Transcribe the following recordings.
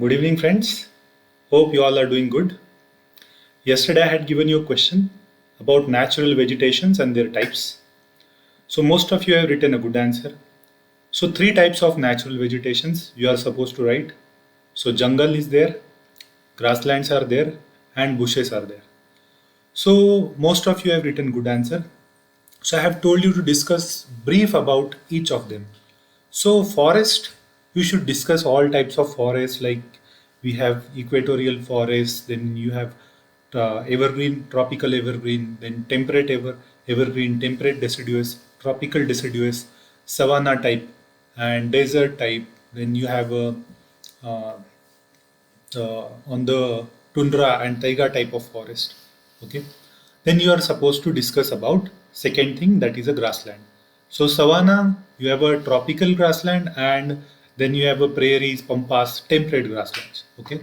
Good evening, friends. Hope you all are doing good. Yesterday, I had given you a question about natural vegetations and their types. So, most of you have written a good answer. So, three types of natural vegetations you are supposed to write. So, jungle is there, grasslands are there, and bushes are there. So, most of you have written good answer. So, I have told you to discuss brief about each of them. So, forest, you should discuss all types of forests like we have equatorial forests, then you have evergreen, tropical evergreen, then evergreen, temperate deciduous, tropical deciduous, savanna type, and desert type. Then you have uh, on the tundra and taiga type of forest. Okay. Then you are supposed to discuss about second thing, that is a grassland. So savanna, you have a tropical grassland, and then you have a prairies, pampas, temperate grasslands. Okay.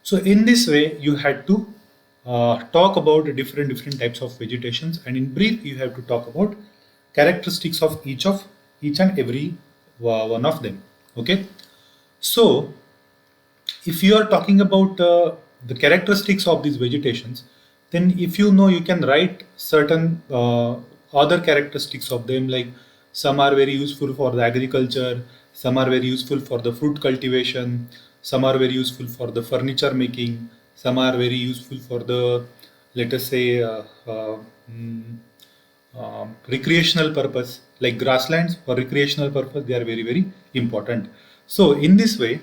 So in this way, you had to talk about different types of vegetations, and in brief, you have to talk about characteristics of each and every one of them. Okay. So if you are talking about the characteristics of these vegetations, then if you know, you can write certain other characteristics of them, like some are very useful for the agriculture, some are very useful for the fruit cultivation, some are very useful for the furniture making, some are very useful for the, let us say, mm, recreational purpose. Like grasslands for recreational purpose, they are very important. So in this way,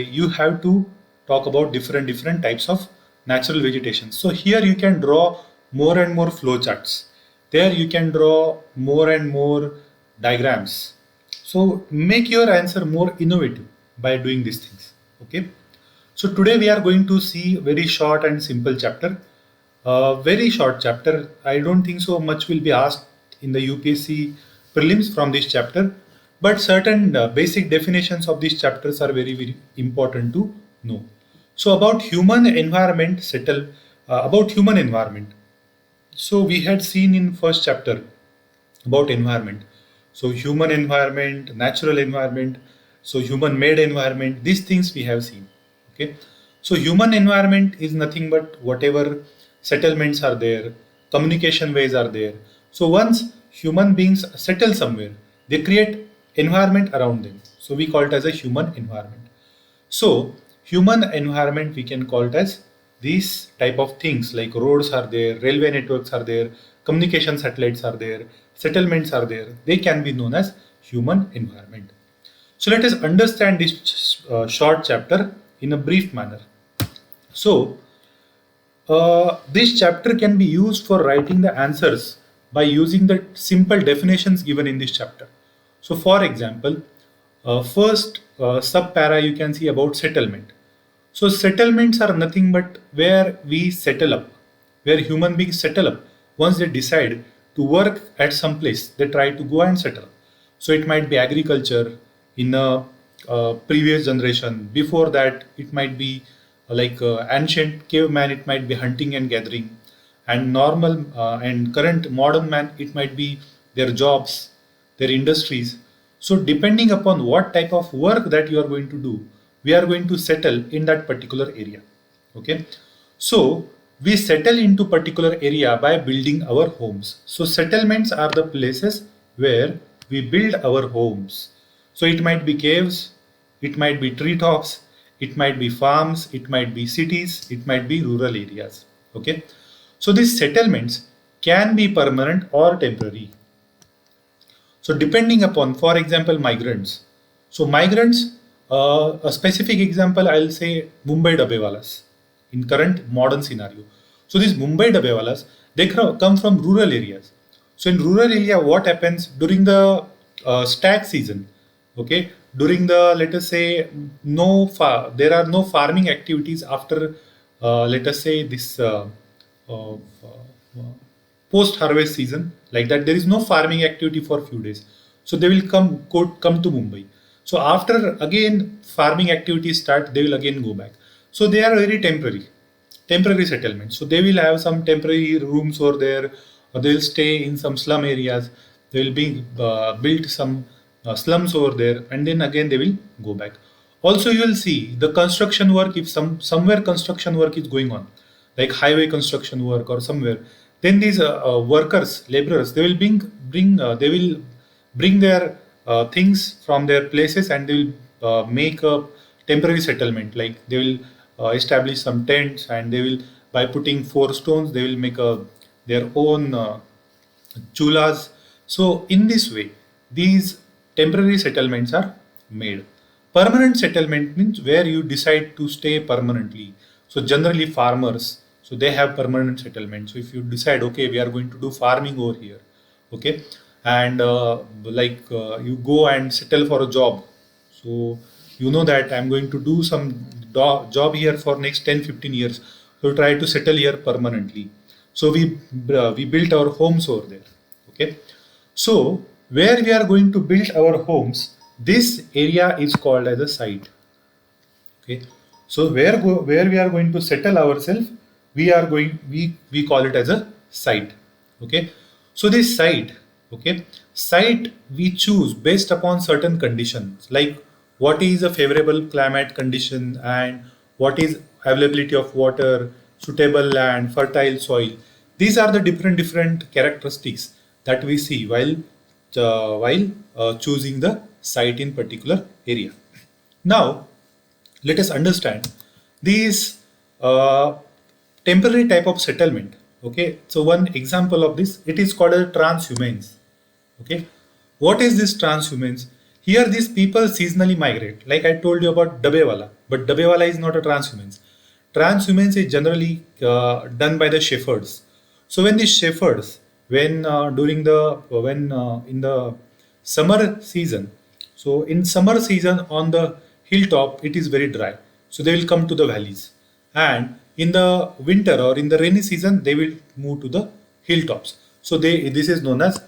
you have to talk about different types of natural vegetation. So here you can draw more and more flow charts. There you can draw more and more diagrams. So make your answer more innovative by doing these things. Okay. So today we are going to see very short and simple chapter. Very short chapter. I don't think so much will be asked in the UPSC prelims from this chapter, but certain basic definitions of these chapters are very important to know. So about human environment, about human environment. So we had seen in first chapter about environment. So human environment, natural environment, so human made environment, these things we have seen. Okay. So human environment is nothing but whatever settlements are there, communication ways are there. So once human beings settle somewhere, they create environment around them. So we call it as a human environment. So human environment we can call it as these type of things, like roads are there, railway networks are there, communication satellites are there, settlements are there. They can be known as human environment. So let us understand this short chapter in a brief manner. So this chapter can be used for writing the answers by using the simple definitions given in this chapter. So, for example, first sub-para you can see about settlement. So, settlements are nothing but where we settle up, where human beings settle up. Once they decide to work at some place, they try to go and settle. So, it might be agriculture in a previous generation. Before that, it might be like ancient caveman, it might be hunting and gathering, and normal and current modern man, it might be their jobs, their industries. So depending upon what type of work that you are going to do, we are going to settle in that particular area. Okay. So we settle into particular area by building our homes. So settlements are the places where we build our homes. So it might be caves, it might be treetops, it might be farms, it might be cities, it might be rural areas. Okay. So these settlements can be permanent or temporary. So depending upon, for example, migrants. So migrants, a specific example, I'll say Mumbai Dabbewalas in current modern scenario. So these Mumbai Dabbewalas, they come from rural areas. So in rural area, what happens during the stag season? Okay, during the, let us say, there are no farming activities after let us say this uh, post harvest season, like that there is no farming activity for few days, so they will come to Mumbai. So after again farming activities start, they will again go back. So they are very temporary settlements. So they will have some temporary rooms over there, or they will stay in some slum areas. They will be built some slums over there, and then again they will go back. Also, you will see the construction work. If somewhere construction work is going on, like highway construction work or somewhere, then these workers, laborers, they will they will bring their things from their places, and they will make a temporary settlement. Like they will establish some tents, and they will, by putting four stones, they will make a their own chulas. So in this way, these temporary settlements are made. Permanent settlement means where you decide to stay permanently. So generally farmers, so they have permanent settlement. So if you decide, okay, we are going to do farming over here, okay, and you go and settle for a job. So you know that I'm going to do some job here for next 10-15 years. So try to settle here permanently. So we built our homes over there. Okay. So where we are going to build our homes, this area is called as a site. Okay. So where we are going to settle ourselves, we call it as a site. Okay. So this site, okay, site we choose based upon certain conditions, like what is a favorable climate condition, and what is availability of water, suitable land, fertile soil. These are the different characteristics that we see while choosing the site in particular area. Now, let us understand these temporary type of settlement. Okay, so one example of this, it is called a transhumance. Okay, what is this transhumance? Here these people seasonally migrate, like I told you about Dabewala, but Dabewala is not a transhumance. Transhumance is generally done by the shepherds. So when these shepherds, when during the when in the summer season, so in summer season on the hilltop it is very dry, so they will come to the valleys, and in the winter or in the rainy season they will move to the hilltops. So this is known as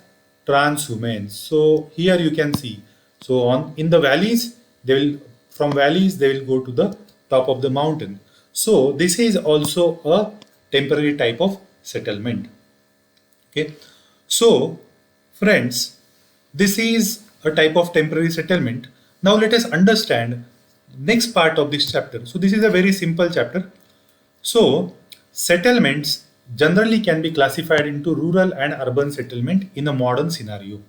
transhumance. So here you can see, so on in the valleys they will, from valleys they will go to the top of the mountain. So this is also a temporary type of settlement. Okay, so friends, this is a type of temporary settlement. Now let us understand next part of this chapter. So this is a very simple chapter. So settlements generally can be classified into rural and urban settlement in a modern scenario.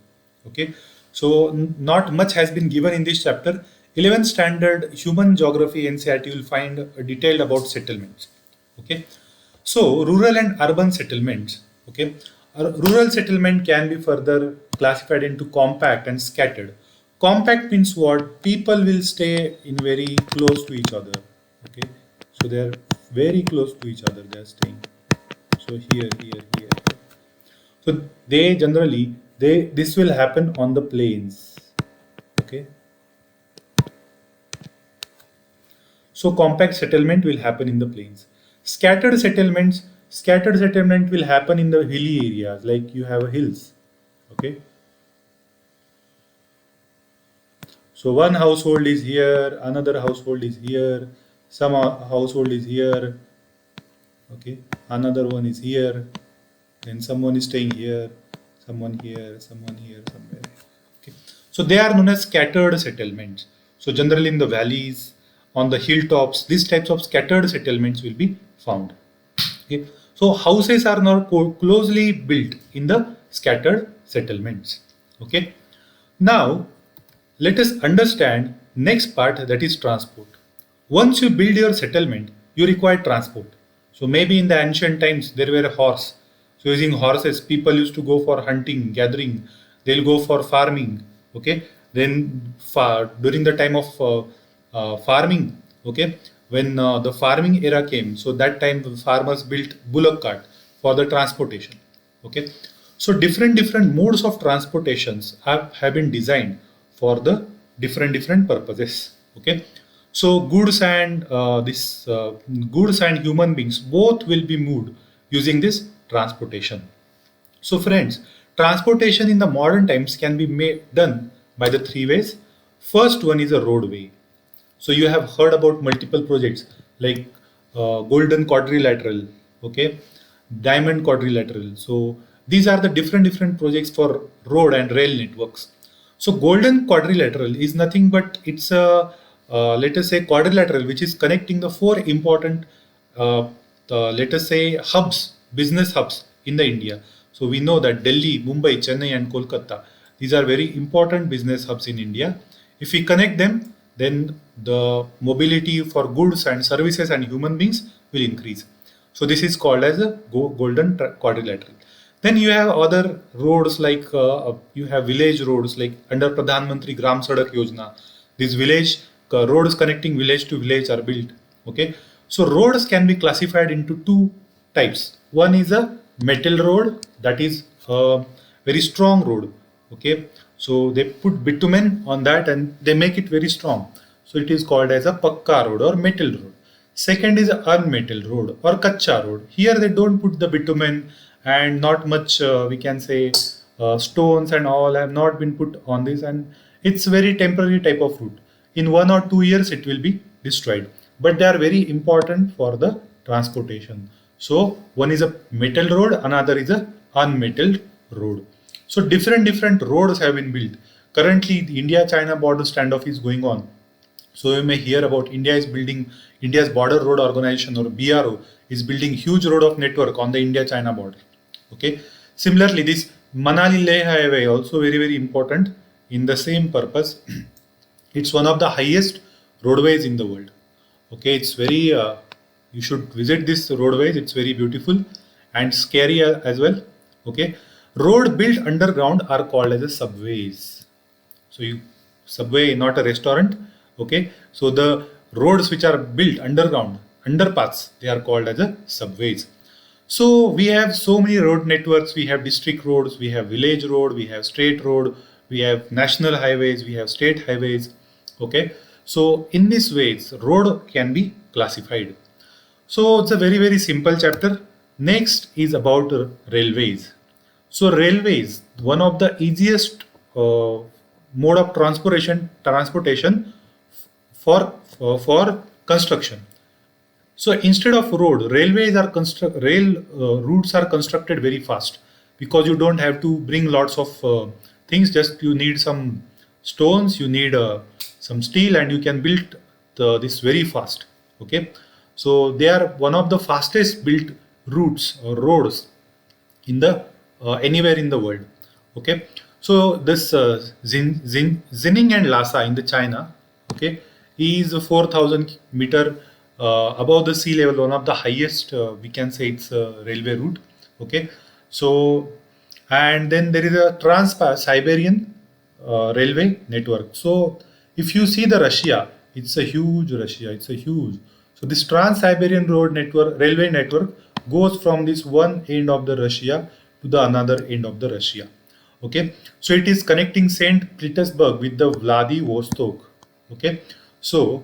Okay, so not much has been given in this chapter. 11th standard human geography NCERT will find detailed about settlements. Okay, so rural and urban settlements. Okay, rural settlement can be further classified into compact and scattered. Compact means what? People will stay in very close to each other. Okay, so they are very close to each other. They are staying. So here. So they generally this will happen on the plains. Okay. So compact settlement will happen in the plains. Scattered settlement will happen in the hilly areas, like you have hills. Okay. So one household is here, another household is here, some household is here. Okay, another one is here, then someone is staying here, someone here, someone here, somewhere. Okay, so they are known as scattered settlements. So generally in the valleys, on the hilltops, these types of scattered settlements will be found. Okay, so houses are now closely built in the scattered settlements. Okay, now let us understand next part, that is transport. Once you build your settlement, you require transport. So maybe in the ancient times there were a horse. So using horses, people used to go for hunting, gathering. They'll go for farming. Okay. Then during the time of farming, okay, when the farming era came, so that time the farmers built bullock cart for the transportation. Okay. So different modes of transportations have been designed for the different purposes. Okay, so goods and human beings both will be moved using this transportation. So friends, transportation in the modern times can be done by the three ways. First one is a roadway. So you have heard about multiple projects like golden quadrilateral, okay, diamond quadrilateral. So these are the different projects for road and rail networks. So golden quadrilateral is nothing but it's a let us say quadrilateral which is connecting the four important uh, let us say hubs, business hubs in the India. So we know that Delhi, Mumbai, Chennai, and Kolkata, these are very important business hubs in India. If we connect them, then the mobility for goods and services and human beings will increase. So this is called as a golden quadrilateral. Then you have other roads like you have village roads like under Pradhan Mantri Gram Sadak Yojana. These village roads connecting village to village are built. Okay, so roads can be classified into two types. One is a metal road, that is a very strong road. Okay, so they put bitumen on that and they make it very strong. So it is called as a pakka road or metal road. Second is unmetal road or kacha road. Here they don't put the bitumen and not much we can say stones and all have not been put on this, and it's very temporary type of route. In 1 or 2 years it will be destroyed, but they are very important for the transportation. So one is a metal road, another is a unmetal road. So different roads have been built. Currently the India China border standoff is going on. So you may hear about India's Border Road Organization or BRO is building huge road of network on the India-China border. Okay. Similarly, this Manali Leh highway also very important in the same purpose. It's one of the highest roadways in the world. Okay, it's very you should visit this roadways. It's very beautiful and scary as well. Okay, road built underground are called as a subways. So you subway, not a restaurant. Okay, so the roads which are built underground, underpaths, they are called as a subways. So we have so many road networks. We have district roads, we have village road, we have state road, we have national highways, we have state highways. Okay, so in this ways, road can be classified. So it's a very simple chapter. Next is about railways. So railways, one of the easiest mode of transportation for construction. So instead of road, rail routes are constructed very fast because you don't have to bring lots of things. Just you need some stones, you need some steel, and you can build this very fast. Okay, so they are one of the fastest built routes or roads in the anywhere in the world. Okay, so this Xining and Lhasa in the China, okay, is 4,000 meter above the sea level, one of the highest we can say it's a railway route. Okay, so and then there is a Trans-Siberian railway network. So if you see the Russia, it's a huge Russia. It's a huge. So this Trans-Siberian road network, railway network, goes from this one end of the Russia to the another end of the Russia. Okay, so it is connecting Saint Petersburg with the Vladivostok. Okay, so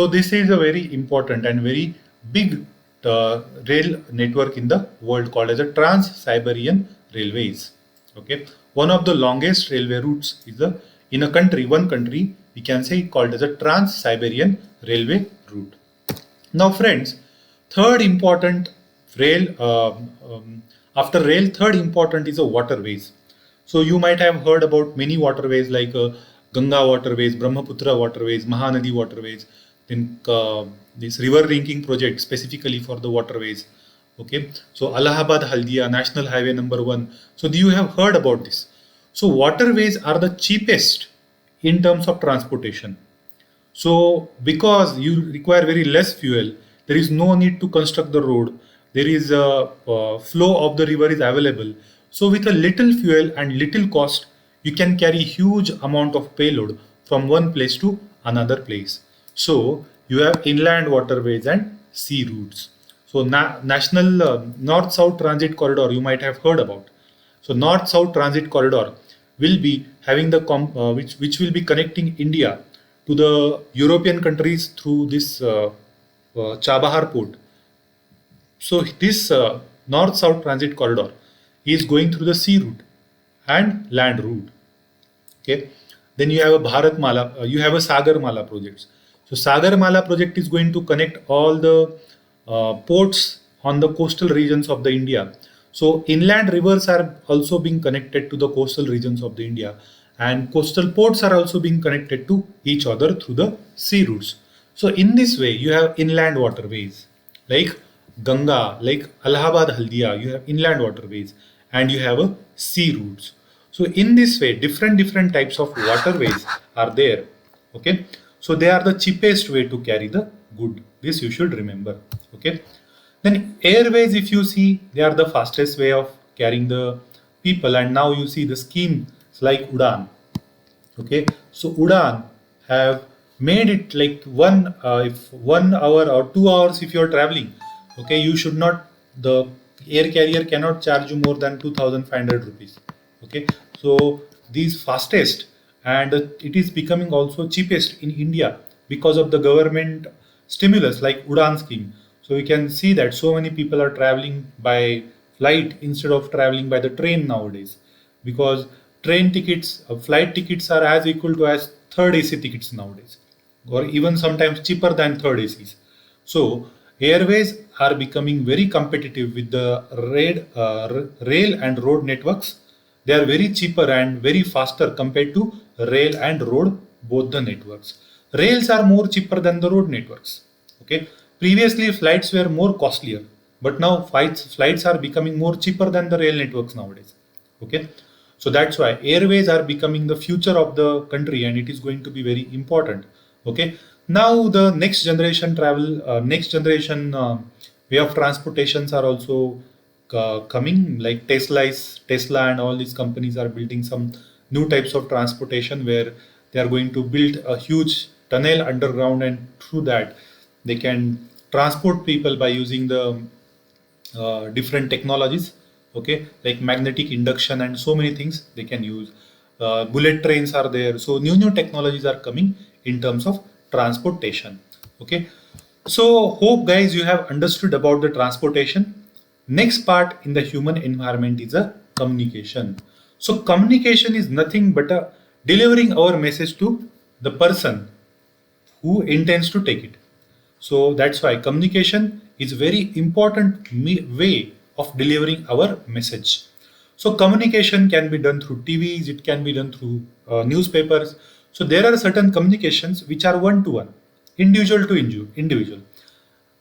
this is a very important and very big rail network in the world called as a Trans-Siberian Railways. Okay, one of the longest railway routes is in a country, one country we can say called as a Trans-Siberian Railway route. Now, friends, third important rail after rail, third important is a waterways. So you might have heard about many waterways like Ganga waterways, Brahmaputra waterways, Mahanadi waterways, then this river linking project specifically for the waterways. Okay, so Allahabad Haldia National Highway number 1. So you have heard about this. So waterways are the cheapest in terms of transportation. So because you require very less fuel, there is no need to construct the road. There is a flow of the river is available. So with a little fuel and little cost, you can carry huge amount of payload from one place to another place. So you have inland waterways and sea routes. So National North-South Transit Corridor you might have heard about. So North-South Transit Corridor will be having the which will be connecting India to the European countries through this Chabahar port. So this North-South Transit Corridor is going through the sea route and land route. Okay. Then you have a Bharat Mala, you have a Sagar Mala projects. So Sagar Mala project is going to connect all the ports on the coastal regions of the India. So inland rivers are also being connected to the coastal regions of the India, and coastal ports are also being connected to each other through the sea routes. So in this way, you have inland waterways like Ganga, like Allahabad Haldia, you have inland waterways and you have a sea routes. So in this way, different types of waterways are there. Okay, so they are the cheapest way to carry the good. This you should remember. Okay, then airways, if you see, they are the fastest way of carrying the people. And now you see the schemes like Udan. Okay, so Udan have made it like if 1 hour or 2 hours if you are traveling. Okay, you should not, the air carrier cannot charge you more than 2,500 rupees. Okay, so these fastest, and it is becoming also cheapest in India because of the government stimulus like Udan scheme. So you can see that so many people are traveling by flight instead of traveling by the train nowadays, because train tickets, flight tickets are as equal to as third AC tickets nowadays, or even sometimes cheaper than third ACs. So airways are becoming very competitive with the rail and road networks. They are very cheaper and very faster compared to rail and road, both the networks. Rails are more cheaper than the road networks. Okay. Previously, flights were more costlier, but now flights are becoming more cheaper than the rail networks nowadays. Okay. So that's why airways are becoming the future of the country, and it is going to be very important. Okay. Now the next generation way of transportations are also coming. Like Tesla and all these companies are building some new types of transportation where they are going to build a huge tunnel underground, and through that they can transport people by using the different technologies. Okay, like magnetic induction and so many things they can use. Bullet trains are there, so new technologies are coming in terms of transportation. Okay, so hope guys you have understood about the transportation. Next part in the human environment is a communication. So communication is nothing but a delivering our message to the person who intends to take it. So that's why communication is very important way of delivering our message. So communication can be done through TVs, it can be done through newspapers. So there are certain communications which are one to one, individual to individual.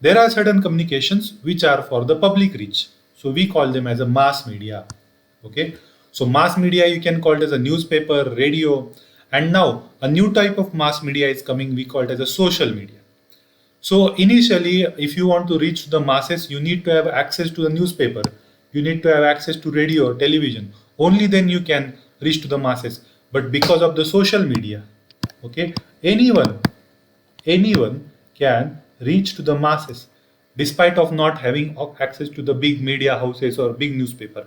There are certain communications which are for the public reach. So we call them as a mass media. Okay. So mass media you can call it as a newspaper, radio, and now a new type of mass media is coming. We call it as a social media. So initially, if you want to reach the masses, you need to have access to the newspaper. You need to have access to radio or television. Only then you can reach to the masses. But because of the social media, okay, anyone can reach to the masses despite of not having access to the big media houses or big newspaper.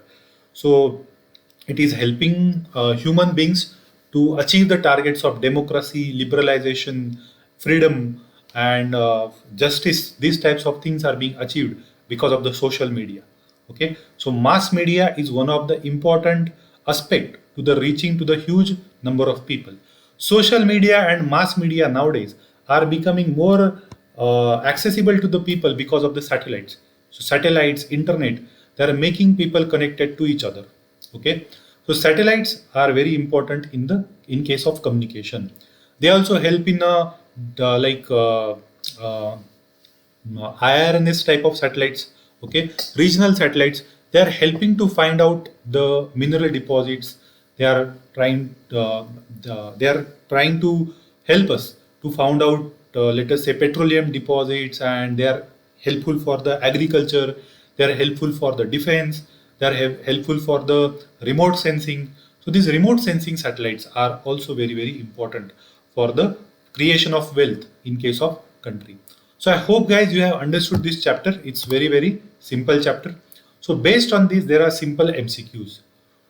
So it is helping human beings to achieve the targets of democracy, liberalization, freedom, and justice. These types of things are being achieved because of the social media. Okay, so mass media is one of the important aspect to the reaching to the huge number of people. Social media and mass media nowadays are becoming more accessible to the people because of the satellites. So satellites, internet, they are making people connected to each other. Okay, so satellites are very important in case of communication. They also help in uh, IRNS type of satellites. Okay, regional satellites, they are helping to find out the mineral deposits. They are trying to help us to find out, let us say, petroleum deposits, and they are helpful for the agriculture. They are helpful for the defense. They are helpful for the remote sensing. So these remote sensing satellites are also very important for the creation of wealth in case of country. So I hope guys you have understood this chapter. It's very simple chapter. So based on this, there are simple MCQs.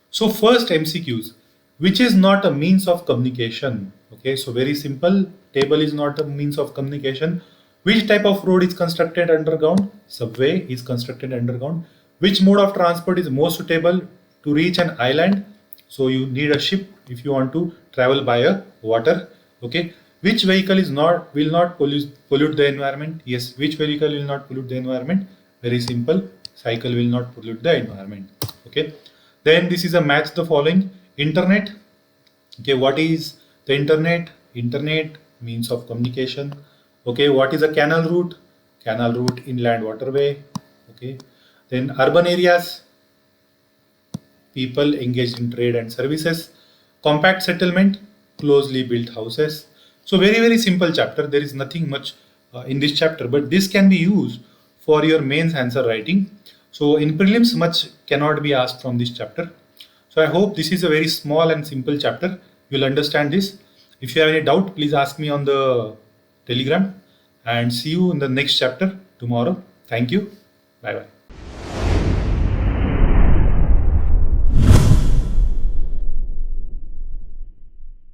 So first MCQs, which is not a means of communication. Okay, so very simple. Table is not a means of communication. Which type of road is constructed underground? Subway is constructed underground. Which mode of transport is most suitable to reach an island? So you need a ship if you want to travel by a water. Okay. Which vehicle is not will not pollute the environment? Yes. Which vehicle will not pollute the environment? Very simple. Cycle will not pollute the environment. Okay. Then this is a match the following: internet, Okay, what is the internet? Internet, means of communication. Okay, what is a canal route? Canal route, inland waterway. Okay, then urban areas, people engaged in trade and services. Compact settlement, closely built houses. So very simple chapter. There is nothing much in this chapter, but this can be used for your mains answer writing. So in prelims, much cannot be asked from this chapter. So I hope this is a very small and simple chapter. You'll understand this. If you have any doubt, please ask me on the Telegram, and see you in the next chapter tomorrow. Thank you. Bye bye.